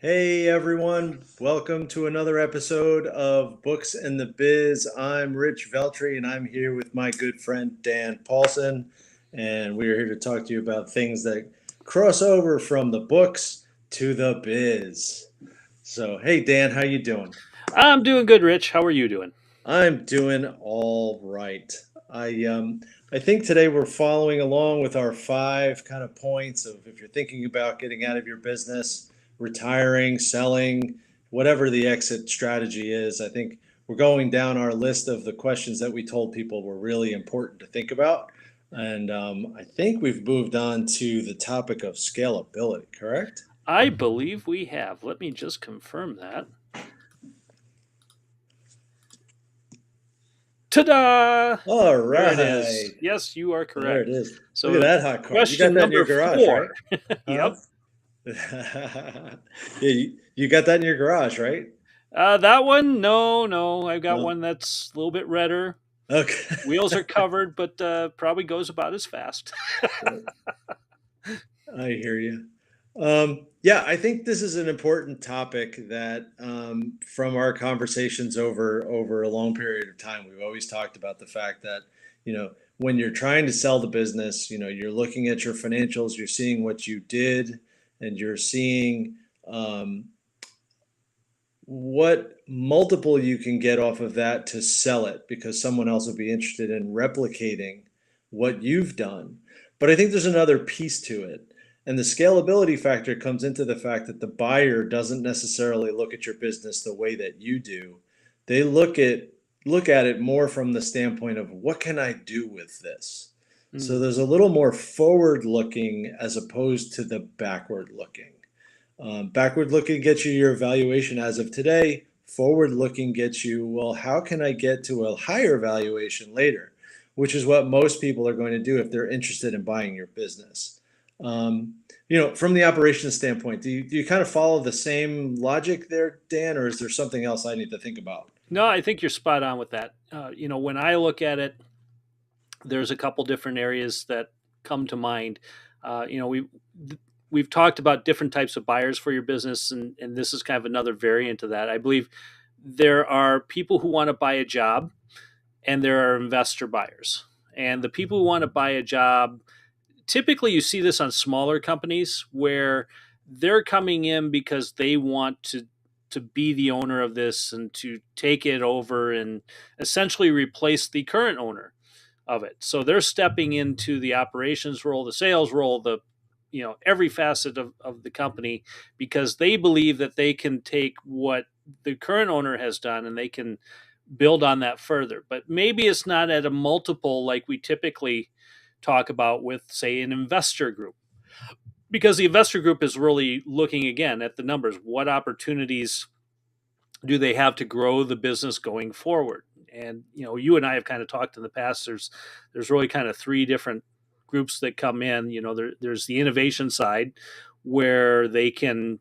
Hey everyone, welcome to another episode of Books and the Biz. I'm Rich Veltri and I'm here with my good friend Dan Paulson, and we're here to talk to you about things that cross over from the books to the biz. So, hey Dan, how you doing? I'm doing good, Rich. How are you doing? I'm doing all right. I um I think today we're following along with our five kind of points of if you're thinking about getting out of your business, retiring, selling, whatever the exit strategy is. I think we're going down our list of the questions that we told people were really important to think about. And I think we've moved on to the topic of scalability, correct? I believe we have. Let me just confirm that. Ta-da! All There it is. right. Yes, you are There it correct. is. Look at So, that hot car. You got question that in your number garage, four. right? Huh? Yep. Yeah, you got that in your garage, right? That one, no. I've got No. one that's a little bit redder. Okay. Wheels are covered, but probably goes about as fast. I hear you. Yeah, I think this is an important topic that from our conversations over a long period of time, we've always talked about the fact that, when you're trying to sell the business, you're looking at your financials, you're seeing what you did, and you're seeing um, what multiple you can get off of that to sell it because someone else would be interested in replicating what you've done. But I think there's another piece to it. And the scalability factor comes into the fact that the buyer doesn't necessarily look at your business the way that you do. They look at it more from the standpoint of what can I do with this? So Mm. there's a little more forward looking as opposed to the backward looking. Backward looking gets you your valuation as of today. Forward looking gets you, well, how can I get to a higher valuation later? Which is what most people are going to do if they're interested in buying your business. From the operations standpoint, do you kind of follow the same logic there, Dan, or is there something else I need to think about? No, I think you're spot on with that. When I look at it, there's a couple different areas that come to mind. We've talked about different types of buyers for your business, and this is kind of another variant of that. I believe there are people who want to buy a job, and there are investor buyers. And the people who want to buy a job, typically you see this on smaller companies where they're coming in because they want to be the owner of this and to take it over and essentially replace the current owner of it. So they're stepping into the operations role, the sales role, the every facet of the company because they believe that they can take what the current owner has done and they can build on that further. But maybe it's not at a multiple like we typically talk about with, say, an investor group. Because the investor group is really looking again at the numbers. What opportunities do they have to grow the business going forward? And you and I have kind of talked in the past. There's really kind of three different groups that come in. There's the innovation side where they can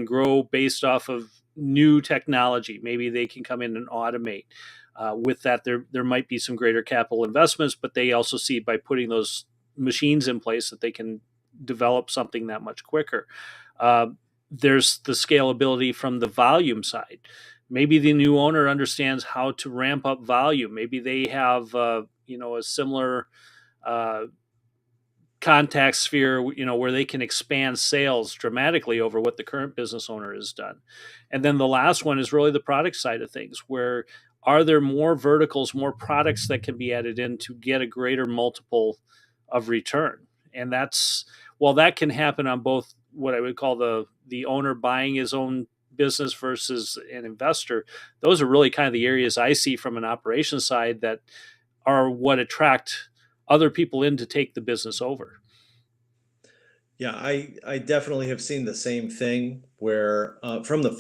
grow based off of new technology. Maybe they can come in and automate. With that, there might be some greater capital investments, but they also see by putting those machines in place that they can develop something that much quicker. Uh, there's the scalability from the volume side. Maybe the new owner understands how to ramp up volume. Maybe they have a similar uh, contact sphere, where they can expand sales dramatically over what the current business owner has done. And then the last one is really the product side of things, where are there more verticals, more products that can be added in to get a greater multiple of return? And that can happen on both what I would call the owner buying his own business versus an investor. Those are really kind of the areas I see from an operations side that are what attract other people in to take the business over. Yeah, I definitely have seen the same thing where from the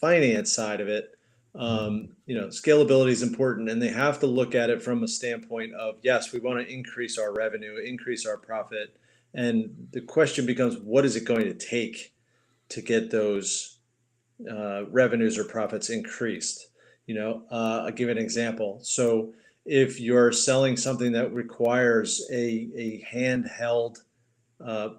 finance side of it, scalability is important, and they have to look at it from a standpoint of yes, we want to increase our revenue, increase our profit, and the question becomes, what is it going to take to get those revenues or profits increased? I'll give an example. So if you're selling something that requires a handheld uh,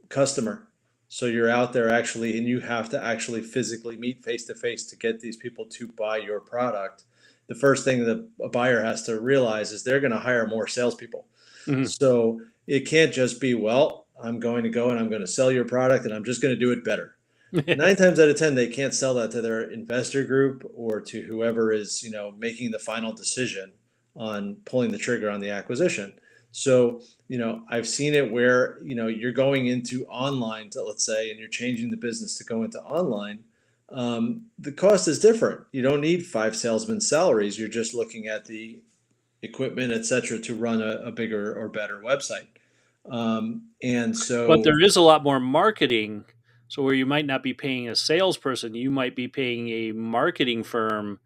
customer. So you're out there actually, and you have to actually physically meet face to face to get these people to buy your product. The first thing that a buyer has to realize is they're going to hire more salespeople. Mhm. So it can't just be, well, I'm going to go and I'm going to sell your product and I'm just going to do it better. 9 times out of 10, they can't sell that to their investor group or to whoever is, making the final decision on pulling the trigger on the acquisition. So, I've seen it where, you're going into online, let's say, and you're changing the business to go into online. The cost is different. You don't need 5 salesmen salaries. You're just looking at the equipment, et cetera, to run a bigger or better website. And But so there is a lot more marketing. So where you might not be paying a salesperson, you might be paying a marketing firm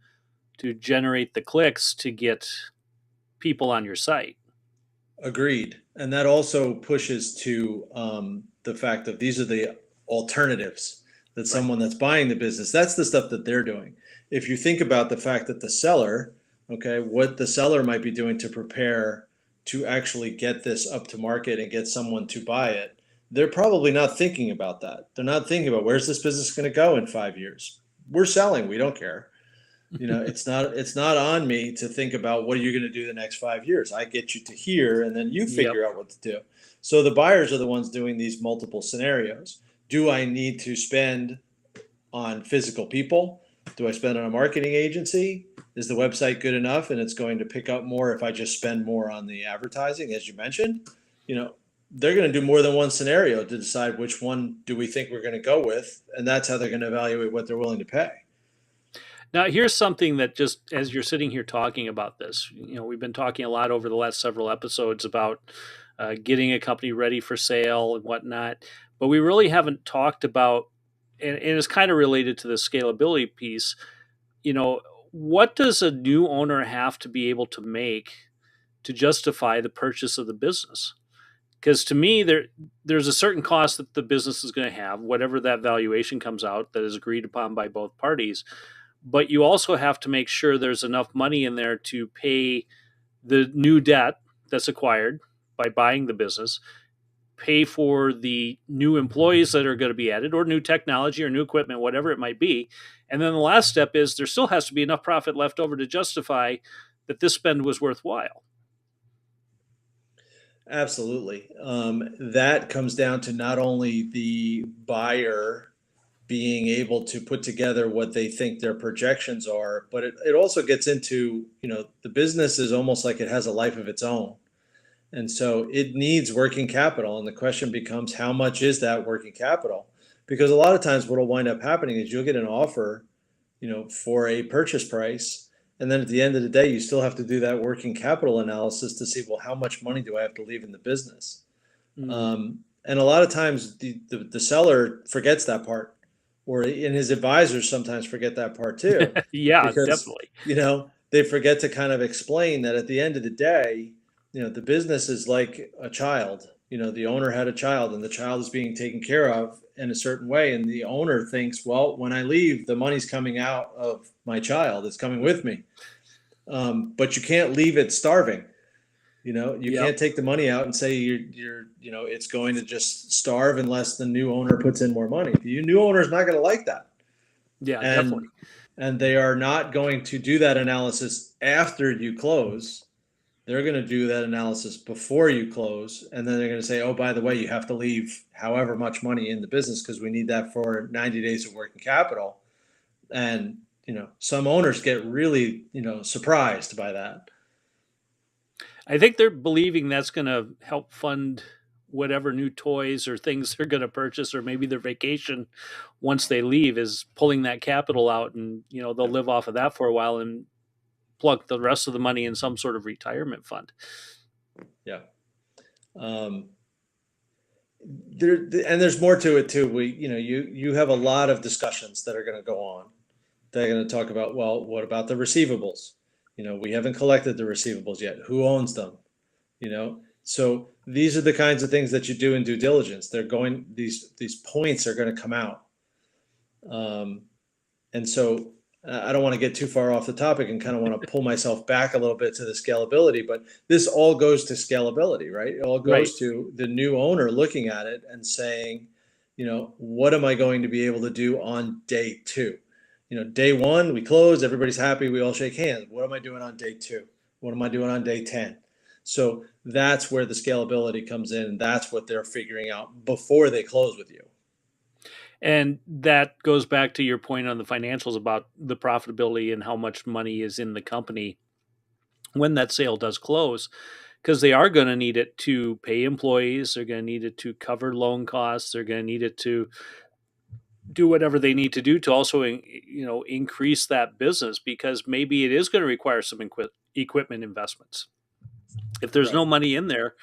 to generate the clicks to get people on your site. agreed. And that also pushes to the fact that these are the alternatives that Right. someone that's buying the business, that's the stuff that they're doing. If you think about the fact that the seller, okay, what the seller might be doing to prepare to actually get this up to market and get someone to buy it, they're probably not thinking about that. They're not thinking about where's this business going to go in 5 years. We're selling, we don't care. It's not on me to think about what are you going to do the next 5 years. I get you to here and then you Yep. figure out what to do. So the buyers are the ones doing these multiple scenarios. Do I need to spend on physical people? Do I spend on a marketing agency? Is the website good enough and it's going to pick up more if I just spend more on the advertising, as you mentioned? You know, they're going to do more than one scenario to decide which one do we think we're going to go with, and that's how they're going to evaluate what they're willing to pay. Now, here's something that just as you're sitting here talking about this, we've been talking a lot over the last several episodes about getting a company ready for sale and whatnot, but we really haven't talked about, and it's kind of related to the scalability piece. You know, what does a new owner have to be able to make to justify the purchase of the business? Because to me, there's a certain cost that the business is going to have, whatever that valuation comes out that is agreed upon by both parties. But you also have to make sure there's enough money in there to pay the new debt that's acquired by buying the business, pay for the new employees that are going to be added, or new technology or new equipment, whatever it might be. And then the last step is there still has to be enough profit left over to justify that this spend was worthwhile. Absolutely. That comes down to not only the buyer being able to put together what they think their projections are, but it also gets into, the business is almost like it has a life of its own. And so it needs working capital. And the question becomes, how much is that working capital? Because a lot of times what will wind up happening is you'll get an offer, for a purchase price. And then at the end of the day, you still have to do that working capital analysis to see, well, how much money do I have to leave in the business? Mm. And a lot of times the seller forgets that part, or and his advisors sometimes forget that part too, Yeah, because, definitely. they forget to kind of explain that at the end of the day, the business is like a child. The owner had a child and the child is being taken care of in a certain way. And the owner thinks, well, when I leave, the money's coming out of my child, it's coming with me. But you can't leave it starving. You Yep. can't take the money out and say it's going to just starve unless the new owner puts in more money. The new owner is not going to like that, Yeah, and definitely. they are not going to do that analysis after you close. They're going to do that analysis before you close, and then they're going to say, "Oh, by the way, you have to leave however much money in the business because we need that for 90 days of working capital." And some owners get really surprised by that. I think they're believing that's going to help fund whatever new toys or things they're going to purchase, or maybe their vacation once they leave is pulling that capital out, and they'll live off of that for a while and plug the rest of the money in some sort of retirement fund. Yeah. Um, there and there's more to it too. You have a lot of discussions that are going to go on. They're going to talk about, well, what about the receivables? We haven't collected the receivables yet. Who owns them? So these are the kinds of things that you do in due diligence. These points are going to come out. Um, and so I don't want to get too far off the topic and kind of want to pull myself back a little bit to the scalability, but this all goes to scalability, right? It all Right. goes to the new owner looking at it and saying, what am I going to be able to do on day two? Day one, we close, everybody's happy, we all shake hands. What am I doing on day two? What am I doing on day 10? So that's where the scalability comes in. And that's what they're figuring out before they close with you. And that goes back to your point on the financials about the profitability and how much money is in the company when that sale does close, because they are going to need it to pay employees, they're going to need it to cover loan costs, they're going to need it to do whatever they need to do to also increase that business, because maybe it is going to require some equipment investments. If there's Right. no money in there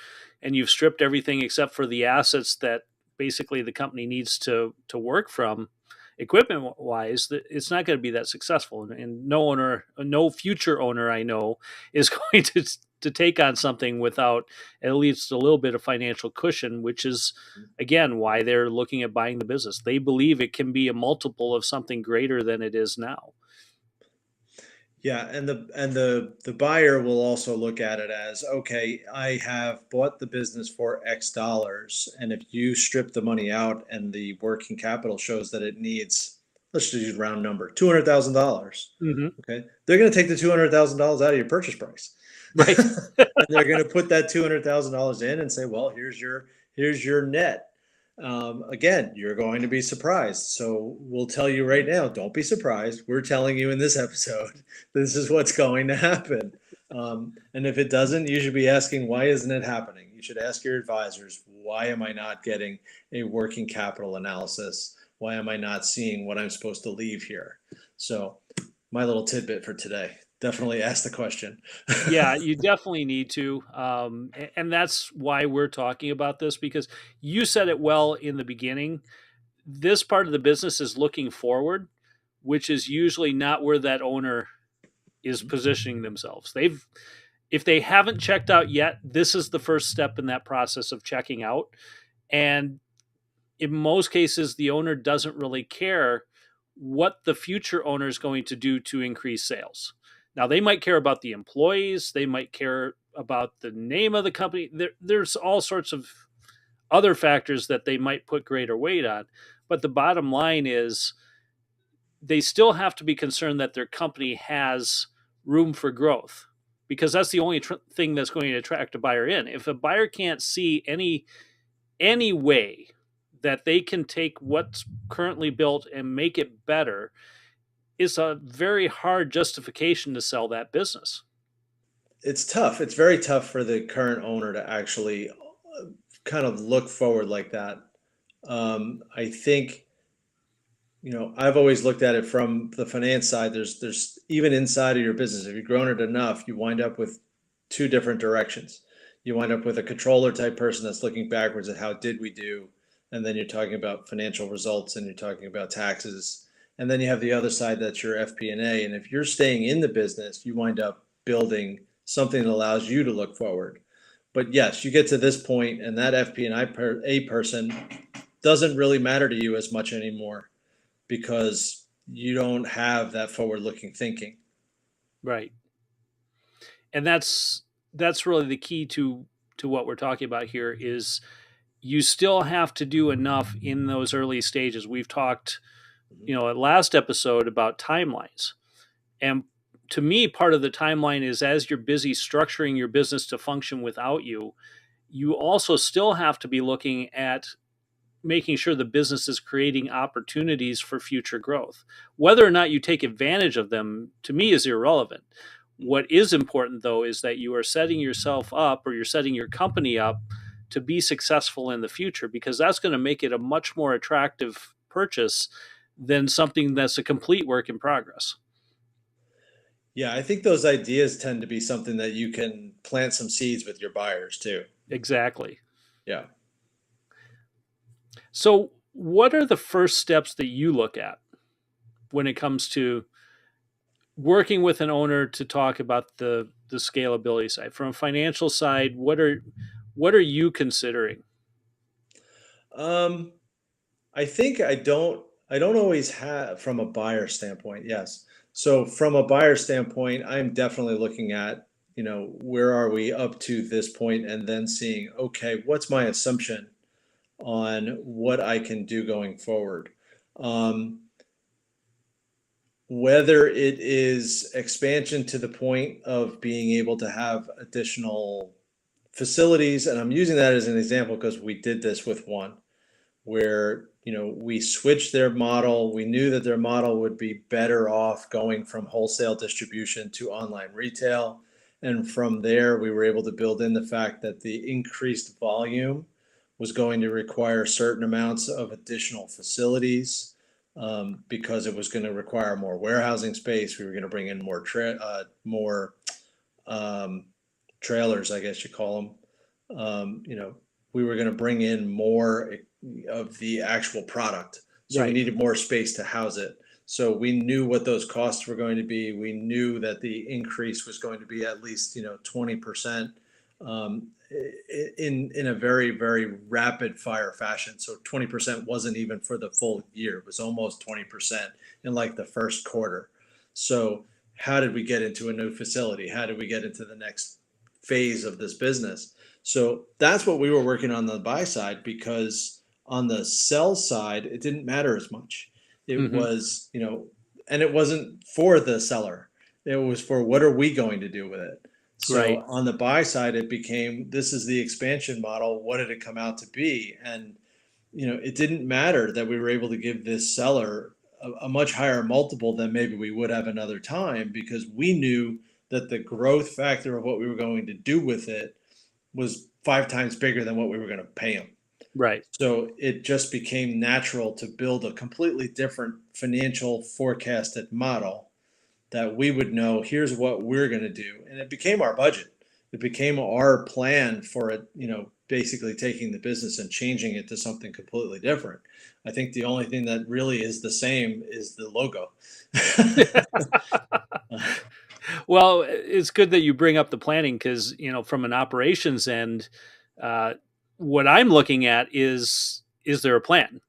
and you've stripped everything except for the assets that basically the company needs to work from, equipment wise, it's not going to be that successful. And no future owner I know is going to take on something without at least a little bit of financial cushion, which is again why they're looking at buying the business. They believe it can be a multiple of something greater than it is now. Yeah, and the buyer will also look at it as, okay, I have bought the business for X dollars, and if you strip the money out and the working capital shows that it needs, let's just use round number, $200,000. Hmm. Okay, they're going to take the $200,000 out of your purchase price, Right. and they're going to put that $200,000 in and say, well, here's your net. Again, you're going to be surprised. So we'll tell you right now, don't be surprised. We're telling you in this episode, this is what's going to happen. And if it doesn't, you should be asking, why isn't it happening? You should ask your advisors, why am I not getting a working capital analysis? Why am I not seeing what I'm supposed to leave here? So, my little tidbit for today, definitely ask the question. Yeah, you definitely need to. And that's why we're talking about this, because you said it well in the beginning. This part of the business is looking forward, which is usually not where that owner is positioning themselves. If they haven't checked out yet, this is the first step in that process of checking out. And in most cases, the owner doesn't really care what the future owner is going to do to increase sales. Now, they might care about the employees, they might care about the name of the company. There's all sorts of other factors that they might put greater weight on. But the bottom line is they still have to be concerned that their company has room for growth, because that's the only thing that's going to attract a buyer in. If a buyer can't see any way that they can take what's currently built and make it better, it's a very hard justification to sell that business. It's tough. It's very tough for the current owner to actually kind of look forward like that. I think, I've always looked at it from the finance side. There's even inside of your business, if you've grown it enough, you wind up with two different directions. You wind up with a controller type person that's looking backwards at how did we do, and then you're talking about financial results and you're talking about taxes. And then you have the other side that's your FP&A. And if you're staying in the business, you wind up building something that allows you to look forward. But yes, you get to this point, and that FP&A person doesn't really matter to you as much anymore because you don't have that forward-looking thinking. Right. And that's really the key to what we're talking about here is you still have to do enough in those early stages. We've talked, at last episode about timelines. And to me, part of the timeline is as you're busy structuring your business to function without you, you also still have to be looking at making sure the business is creating opportunities for future growth. Whether or not you take advantage of them, to me, is irrelevant. What is important, though, is that you are setting yourself up or you're setting your company up to be successful in the future, because that's going to make it a much more attractive purchase than something that's a complete work in progress. Yeah, I think those ideas tend to be something that you can plant some seeds with your buyers too. Exactly. Yeah. So, what are the first steps that you look at when it comes to working with an owner to talk about the scalability side? From a financial side, what are you considering? Um, I think I don't always have from a buyer standpoint. Yes. So from a buyer standpoint, I'm definitely looking at, where are we up to this point and then seeing, okay, what's my assumption on what I can do going forward. Um, Whether it is expansion to the point of being able to have additional facilities, and I'm using that as an example because we did this with one where, we switched their model. We knew that their model would be better off going from wholesale distribution to online retail. And from there, we were able to build in the fact that the increased volume was going to require certain amounts of additional facilities, because it was going to require more warehousing space. We were going to bring in more um, trailers, I guess you call them. We were going to bring in more of the actual product. So we Right. needed more space to house it. So we knew what those costs were going to be. We knew that the increase was going to be at least, 20%, um, in a very, very rapid fire fashion. So 20% wasn't even for the full year. It was almost 20% in like the first quarter. So how did we get into a new facility? How did we get into the next phase of this business? So that's what we were working on the buy side, because on the sell side, it didn't matter as much. It Hmm. was, and it wasn't for the seller. It was for what are we going to do with it? So Right. on the buy side, it became, this is the expansion model. What did it come out to be? And, it didn't matter that we were able to give this seller a much higher multiple than maybe we would have another time, because we knew that the growth factor of what we were going to do with it was 5 times bigger than what we were going to pay them. Right. So it just became natural to build a completely different financial forecasted model that we would know, here's what we're going to do. And it became our budget. It became our plan for it, basically taking the business and changing it to something completely different. I think the only thing that really is the same is the logo. Well, it's good that you bring up the planning because, from an operations end, uh, what I'm looking at is there a plan?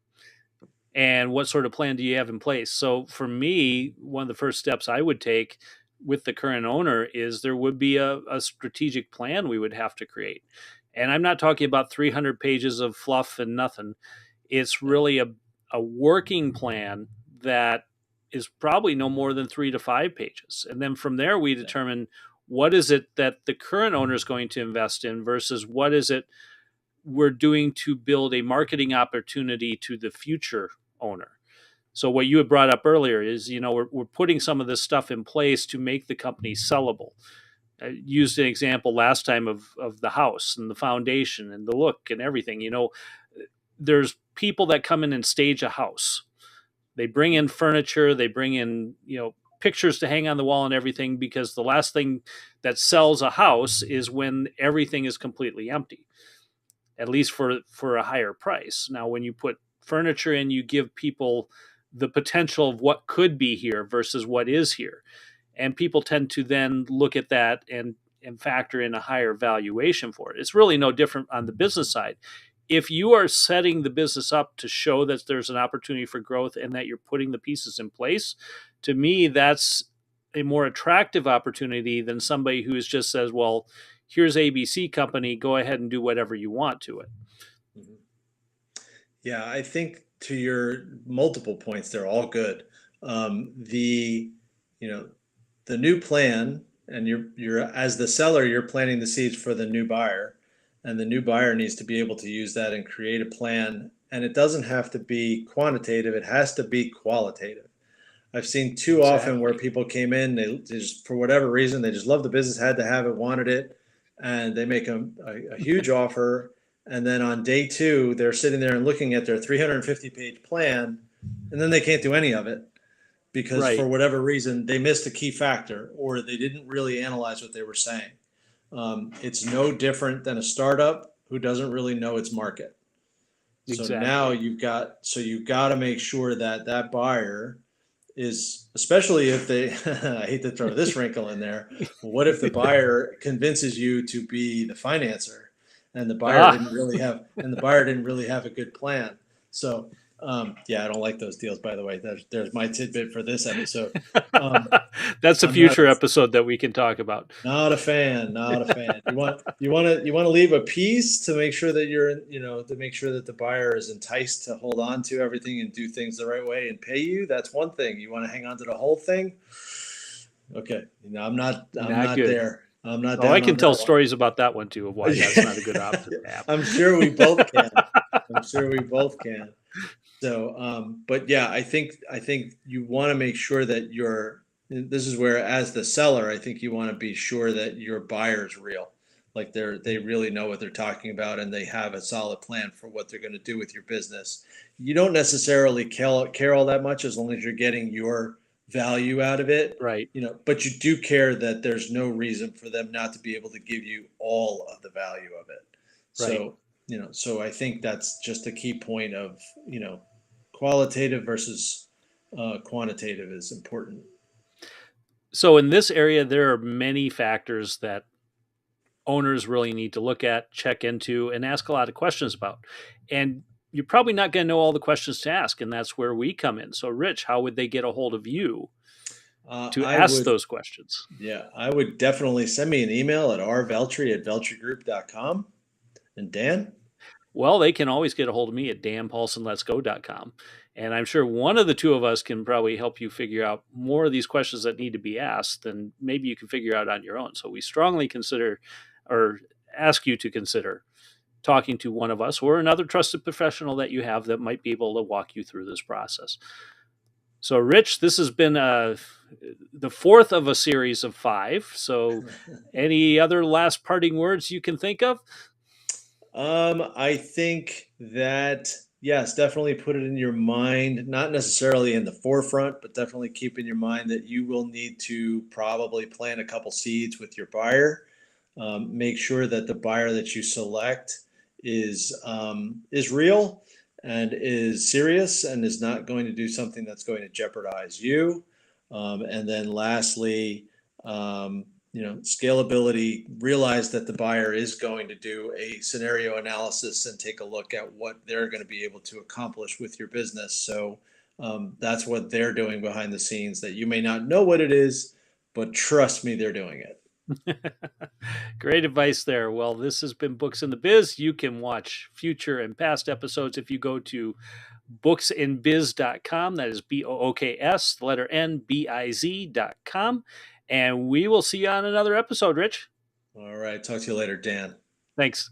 And what sort of plan do you have in place? So for me, one of the first steps I would take with the current owner is there would be a strategic plan we would have to create. And I'm not talking about 300 pages of fluff and nothing. It's really a working plan that is probably no more than 3 to 5 pages. And then from there, we Yeah. determine what is it that the current owner is going to invest in versus what is it we're doing to build a marketing opportunity to the future owner. So what you had brought up earlier is, we're putting some of this stuff in place to make the company sellable. I used an example last time of the house and the foundation and the look and everything. There's people that come in and stage a house. They bring in furniture, they bring in, pictures to hang on the wall and everything because the last thing that sells a house is when everything is completely empty, at least for a higher price. Now, when you put furniture in, you give people the potential of what could be here versus what is here, and people tend to then look at that and factor in a higher valuation for it. It's really no different on the business side. If you are setting the business up to show that there's an opportunity for growth and that you're putting the pieces in place, to me, that's a more attractive opportunity than somebody who just says, well, here's ABC company, go ahead and do whatever you want to it. Mhm. Yeah, I think to your multiple points, they're all good. You know, the new plan, and you're as the seller, you're planting the seeds for the new buyer, and the new buyer needs to be able to use that and create a plan. And it doesn't have to be quantitative; it has to be qualitative. I've seen too often where Exactly. people came in, they just, for whatever reason, they just love the business, had to have it, wanted it, and they make a huge offer. And then on day two, they're sitting there and looking at their 350-page plan, and then they can't do any of it because for Right. whatever reason, they missed a key factor or they didn't really analyze what they were saying. It's no different than a startup who doesn't really know its market. So now Exactly. you've got to make sure that that buyer is, especially if they, I hate to throw this wrinkle in there, what if the buyer convinces you to be the financer and the buyer Ah, didn't really have, and the buyer didn't really have a good plan? So Yeah, I don't like those deals, by the way. There's my tidbit for this episode. Um, That's a I'm not future a episode that we can talk about. not a fan, not a fan. You want to leave a piece to make sure that to make sure that the buyer is enticed to hold on to everything and do things the right way and pay you. That's one thing. You want to hang on to the whole thing. Okay, I'm Not not good. there. I'm not Oh, I down can on tell that one. stories about that one too, of why that's not a good option to have. I'm sure we both can. I'm sure we both can. So, but yeah, I think you want to make sure that this is where, as the seller, I think you want to be sure that your buyer's real. Like they really know what they're talking about and they have a solid plan for what they're going to do with your business. You don't necessarily care all that much as long as you're getting your value out of it, Right, but you do care that there's no reason for them not to be able to give you all of the value of it. right. So I think that's just a key point of, qualitative versus quantitative is important. So in this area, there are many factors that owners really need to look at, check into, and ask a lot of questions about. And you're probably not going to know all the questions to ask, and that's where we come in. So, Rich, how would they get a hold of you to I ask would, those questions? yeah, I would definitely send me an email at rveltri@veltrigroup.com. And Dan? Well, they can always get a hold of me at danpaulsonletsgo.com. And I'm sure one of the two of us can probably help you figure out more of these questions that need to be asked than maybe you can figure out on your own. So we strongly consider or ask you to consider talking to one of us or another trusted professional that you have that might be able to walk you through this process. So, Rich, this has been the fourth of a series of 5. So, any other last parting words you can think of? I think that, yes, definitely put it in your mind, not necessarily in the forefront, but definitely keep in your mind that you will need to probably plant a couple seeds with your buyer. Make sure that the buyer that you select is real and is serious and is not going to do something that's going to jeopardize you. And then lastly, scalability, realize that the buyer is going to do a scenario analysis and take a look at what they're going to be able to accomplish with your business. So that's what they're doing behind the scenes that you may not know what it is, but trust me, they're doing it. Great advice there. Well, this has been Books in the Biz. You can watch future and past episodes if you go to booksinbiz.com. That is BOOKS, the letter N, BIZ.com. And we will see you on another episode, Rich. All right. Talk to you later, Dan. Thanks.